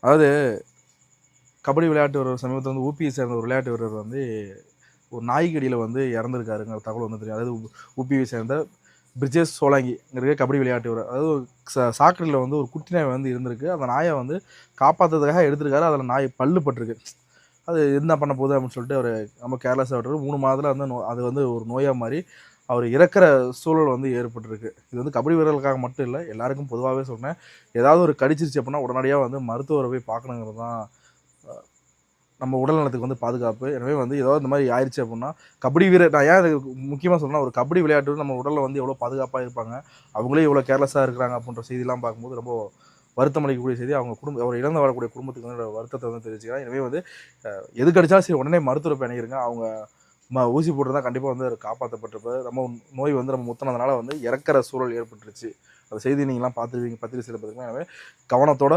அதாவது கபடி விளையாட்டு வீரர் சமீபத்தில் வந்து ஊபியை சேர்ந்த ஒரு விளையாட்டு வீரர் வந்து ஒரு நாய் கடியில் வந்து இறந்துருக்காருங்கிற தகவல் வந்து தெரியும். அதாவது ஊபியை சேர்ந்த பிரிஜேஷ் சோலாங்கிங்கிற கபடி விளையாட்டு வீரர். அதாவது சாக்கடையில் வந்து ஒரு குட்டி நாய் வந்து இருந்திருக்கு. அந்த நாயை வந்து காப்பாற்றுறதுக்காக எடுத்திருக்காரு. அதில் நாய் பல்லு பட்டிருக்கு. அது என்ன பண்ண போகுது அப்படின்னு சொல்லிட்டு அவர் ரொம்ப கேர்லெஸ்ஸாக விட்டுரு. 3 மாதத்தில் வந்து அது வந்து ஒரு நோயாக மாறி அவர் இறக்கிற சூழல் வந்து ஏற்பட்டிருக்கு. இது வந்து கபடி வீரர்களுக்காக மட்டும் இல்லை, எல்லாருக்கும் பொதுவாகவே சொன்னேன். ஏதாவது ஒரு கடிச்சிருச்சு அப்படின்னா உடனடியாக வந்து மருத்துவரை போய் பார்க்கணுங்கிறது தான் நம்ம உடல் நலத்துக்கு வந்து பாதுகாப்பு. எனவே வந்து ஏதாவது இந்த மாதிரி ஆயிடுச்சு அப்படின்னா கபடி வீரர், நான் ஏன் அது முக்கியமாக சொன்னால், ஒரு கபடி விளையாட்டு நம்ம உடலில் வந்து எவ்வளோ பாதுகாப்பாக இருப்பாங்க, அவங்களே இவ்வளோ கேர்லெஸ்ஸாக இருக்கிறாங்க அப்படின்ற செய்திலாம் பார்க்கும்போது ரொம்ப வருத்தம் அளிக்கக்கூடிய செய்தி. அவங்க அவர் இழந்து வரக்கூடிய குடும்பத்துக்கு வந்து வருத்தத்தை வந்து தெரிவிச்சுக்கிறேன். எனவே வந்து எது கடிச்சாலும் சரி உடனே மருத்துவரை போய் அணுகிருங்க. அவங்க ஊசி போட்டிருந்தா கண்டிப்பாக வந்து அவர் காப்பாற்றப்பட்டிருப்பார். ரொம்ப நோய் வந்து நம்ம முத்தினதுனால வந்து இறக்கிற சூழல் ஏற்பட்டுருச்சு. அந்த செய்தி நீங்கள்லாம் பார்த்துருவீங்க, பத்திரிகை செய்தியில் பார்த்துருக்கீங்க. எனவே கவனத்தோட